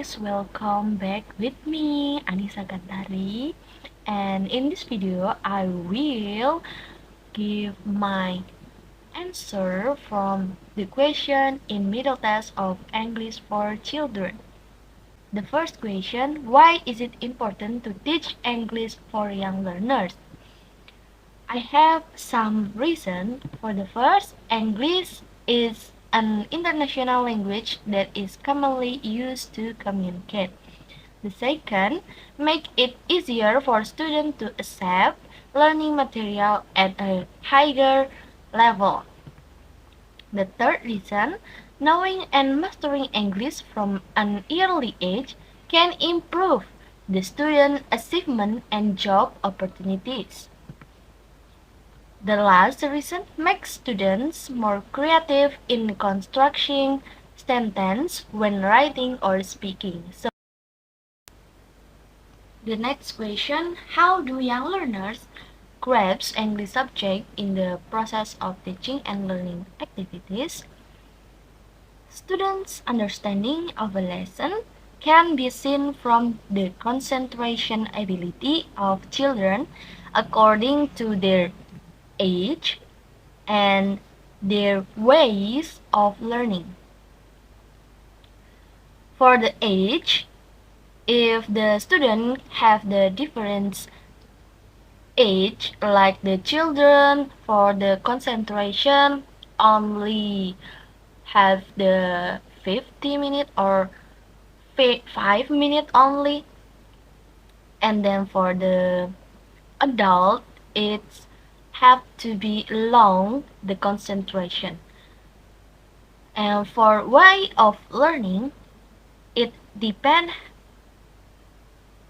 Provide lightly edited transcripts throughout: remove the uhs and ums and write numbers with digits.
guys, welcome back with me, Anissa Gantari. And in this video, I will give my answer from the question in middle test of English for children. The first question, why is it important to teach English for young learners? I have some reason. For the first, English is an international language that is commonly used to communicate. The second, make it easier for students to accept learning material at a higher level. The third reason, knowing and mastering English from an early age can improve the student achievement and job opportunities. The last reason makes students more creative in constructing sentences when writing or speaking. So the next question, how do young learners grasp English subject in the process of teaching and learning activities? Students' understanding of a lesson can be seen from the concentration ability of children according to their age and their ways of learning. For the age, if the student have the different age, like the children for the concentration only have the 50 minutes or 5 minutes only, and then for the adult it's have to be long the concentration. And for way of learning, it depends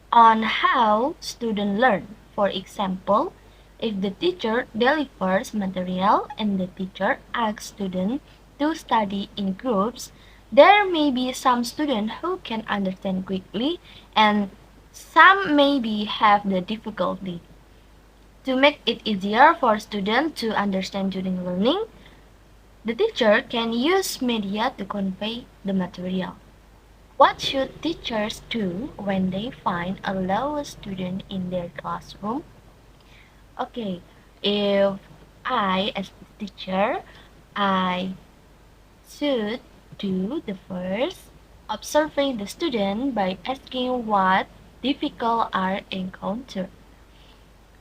on how students learn. For example, if the teacher delivers material and the teacher asks students to study in groups, there may be some students who can understand quickly and some maybe have the difficulty. To make it easier for students to understand during learning, the teacher can use media to convey the material. What should teachers do when they find a lost student in their classroom? Okay, if I, as a teacher, I should do the first, observing the student by asking what difficult are encountered.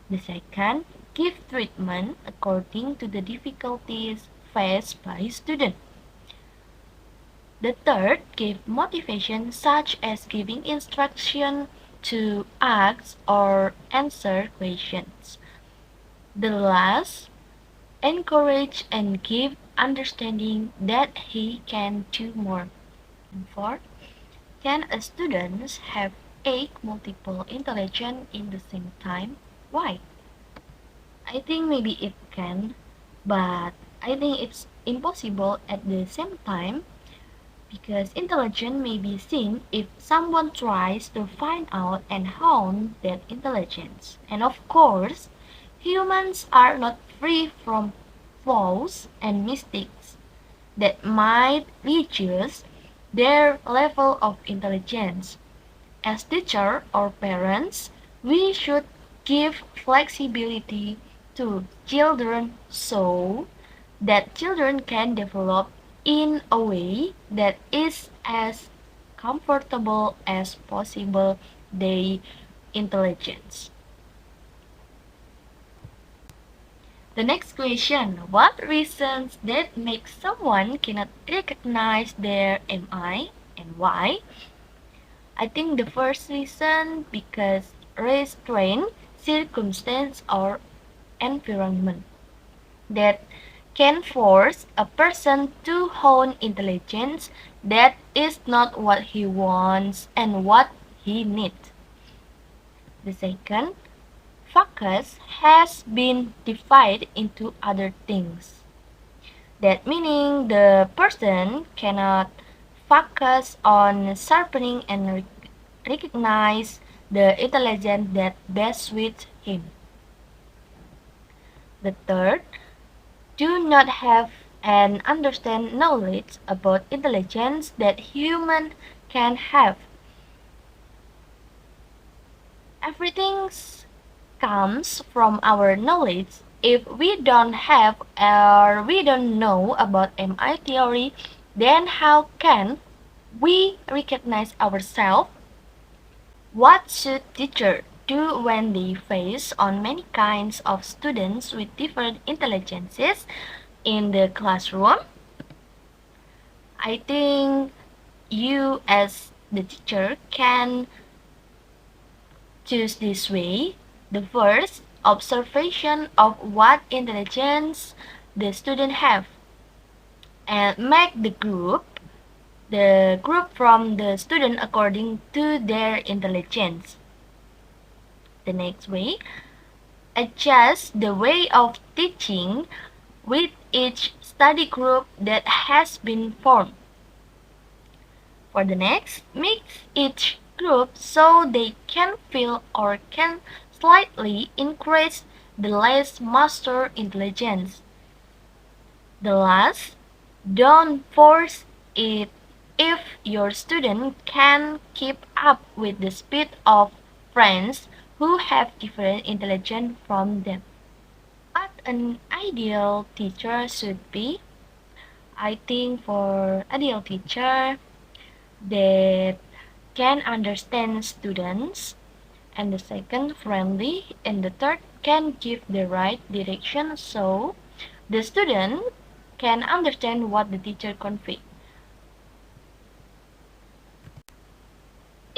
The second, give treatment according to the difficulties faced by student. The third, give motivation such as giving instruction to ask or answer questions. The last, encourage and give understanding that he can do more. And fourth, can a student have 8 multiple intelligence in the same time? Why? I think maybe it can, but I think it's impossible at the same time because intelligence may be seen if someone tries to find out and hone that intelligence. And of course, humans are not free from flaws and mistakes that might reduce their level of intelligence. As teachers or parents, we should give flexibility to children so that children can develop in a way that is as comfortable as possible their intelligence. The next question, what reasons that make someone cannot recognize their MI and why? I think the first reason because restraint, circumstance or environment that can force a person to hone intelligence that is not what he wants and what he needs. The second, focus has been divided into other things. That meaning the person cannot focus on sharpening and recognize the intelligence that best suits him. The third, do not have and understand knowledge about intelligence that human can have. Everything comes from our knowledge. If we don't have or we don't know about MI theory, then how can we recognize ourselves? What should teachers do when they face on many kinds of students with different intelligences in the classroom? I think you as the teacher can choose this way. The first, observation of what intelligence the student have and make the group from the student according to their intelligence. The next way, adjust the way of teaching with each study group that has been formed. For the next, mix each group so they can feel or can slightly increase the less master intelligence. The last, don't force it if your student can keep up with the speed of friends who have different intelligence from them. What an ideal teacher should be, I think for ideal teacher that can understand students, and the second friendly, and the third can give the right direction so the student can understand what the teacher convey.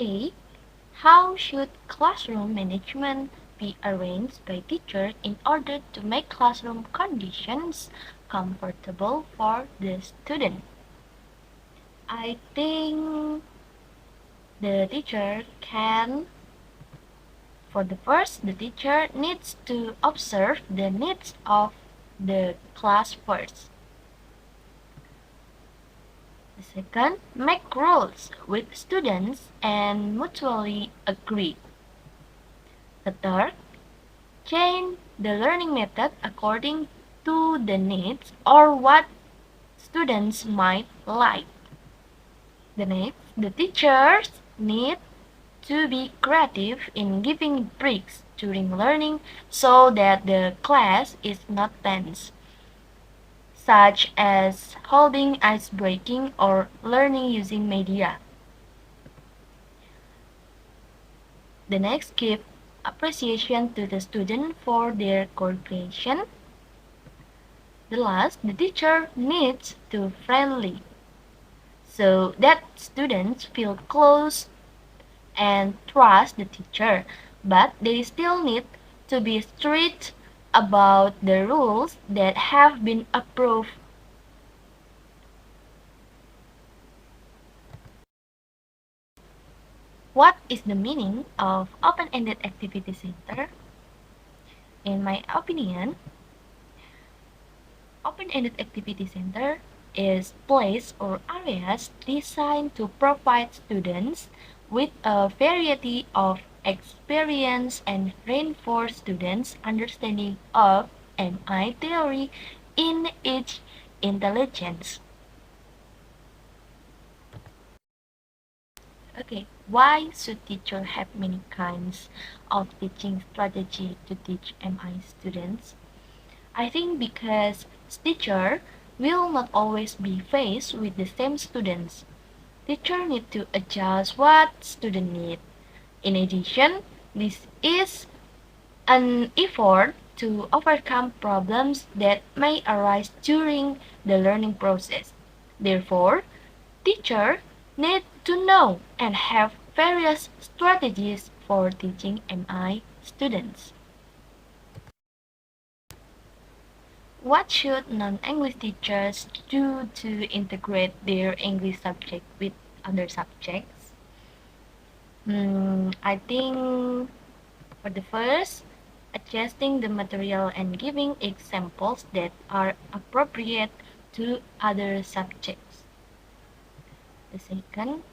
A. How should classroom management be arranged by teacher in order to make classroom conditions comfortable for the student? I think the teacher can For the first, the teacher needs to observe the needs of the class first. The second, make rules with students and mutually agree. The third, change the learning method according to the needs or what students might like. The next, the teachers need to be creative in giving breaks during learning so that the class is not tense, such as holding ice breaking or learning using media. The next, give appreciation to the student for their cooperation. The last, the teacher needs to friendly so that students feel close and trust the teacher, but they still need to be strict about the rules that have been approved. What is the meaning of open-ended activity center? In my opinion, open-ended activity center is place or areas designed to provide students with a variety of experience and reinforce students' understanding of MI theory in each intelligence. Okay, why should teachers have many kinds of teaching strategy to teach MI students? I think because teacher will not always be faced with the same students. Teacher need to adjust what student need. In addition, this is an effort to overcome problems that may arise during the learning process. Therefore, teacher need to know and have various strategies for teaching MI students. What should non-English teachers do to integrate their English subject with other subjects? I think for the first, adjusting the material and giving examples that are appropriate to other subjects. The second,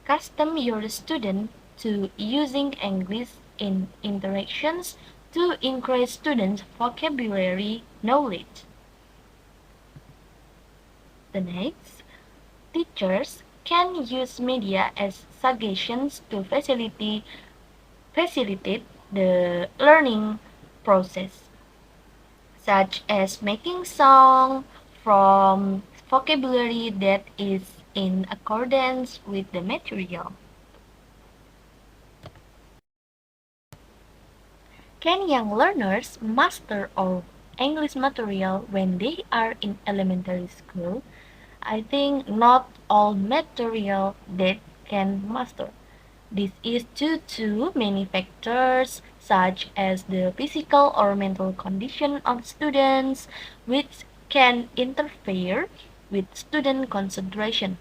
custom your student to using English in interactions to increase students' vocabulary knowledge. The next, teachers can use media as suggestions to facilitate facilitate the learning process, such as making song from vocabulary that is in accordance with the material. Can young learners master all English material when they are in elementary school? I think not all material they can master. This is due to many factors such as the physical or mental condition of students, which can interfere with student concentration.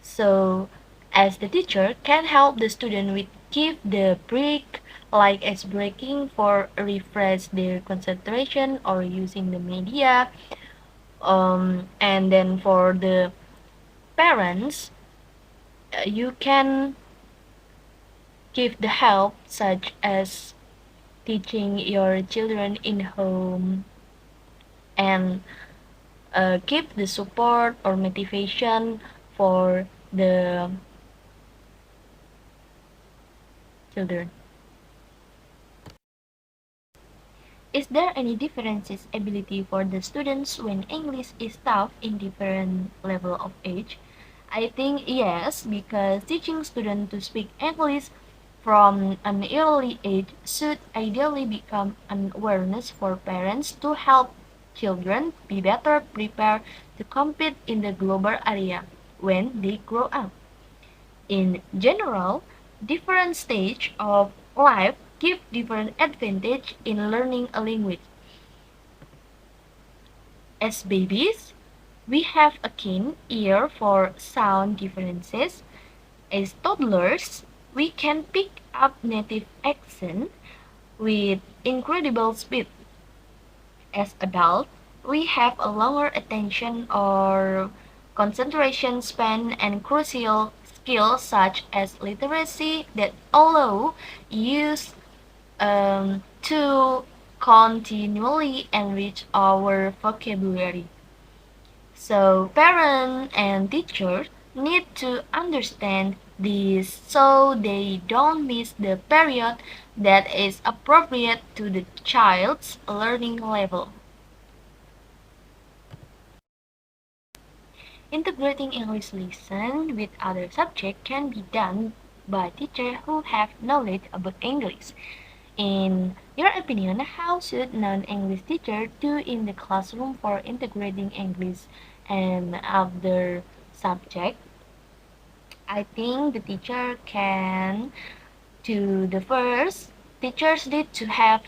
So, as the teacher can help the student with give the break, like as breaking for refresh their concentration or using the media. And then for the parents, you can give the help such as teaching your children in home and give the support or motivation for the children. Is there any differences ability for the students when English is taught in different level of age? I think yes, because teaching students to speak English from an early age should ideally become an awareness for parents to help children be better prepared to compete in the global area when they grow up. In general, different stage of life give different advantage in learning a language. As babies, we have a keen ear for sound differences. As toddlers, we can pick up native accent with incredible speed. As adults, we have a longer attention or concentration span and crucial skills such as literacy that allow use to continually enrich our vocabulary. So parents and teachers need to understand this so they don't miss the period that is appropriate to the child's learning level. Integrating English lesson with other subjects can be done by teachers who have knowledge about English. In your opinion, how should non-English teachers do in the classroom for integrating English and other subjects? I think the teacher can do the first. Teachers need to have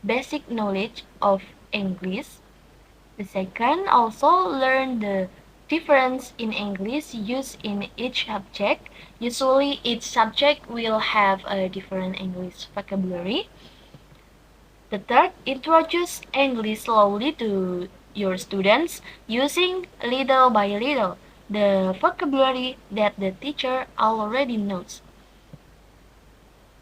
basic knowledge of English. The second, also learn the difference in English used in each subject. Usually each subject will have a different English vocabulary. The third, introduce English slowly to your students using little by little the vocabulary that the teacher already knows.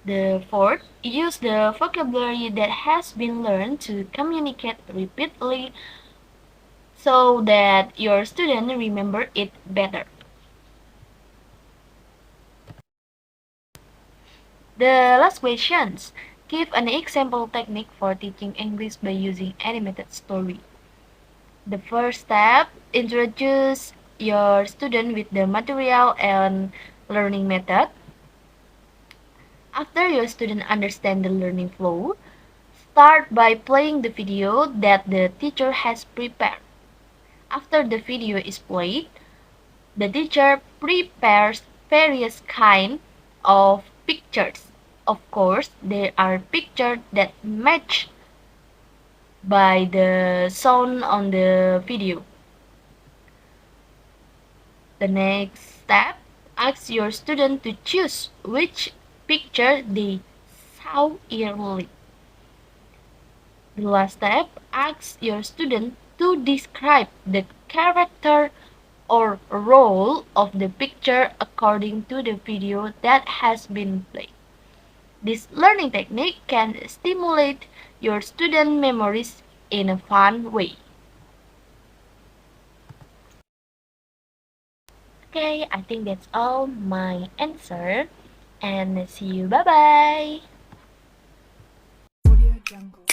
The fourth, use the vocabulary that has been learned to communicate repeatedly so that your student remember it better. The last questions. Give an example technique for teaching English by using animated story. The first step, introduce your student with the material and learning method. After your student understand the learning flow, start by playing the video that the teacher has prepared. After the video is played, the teacher prepares various kinds of pictures. Of course, there are pictures that match by the sound on the video. The next step, ask your student to choose which picture they saw early. The last step, ask your student to describe the character or role of the picture according to the video that has been played. This learning technique can stimulate your student memories in a fun way. Okay, I think that's all my answer and see you. Bye bye. Jungle.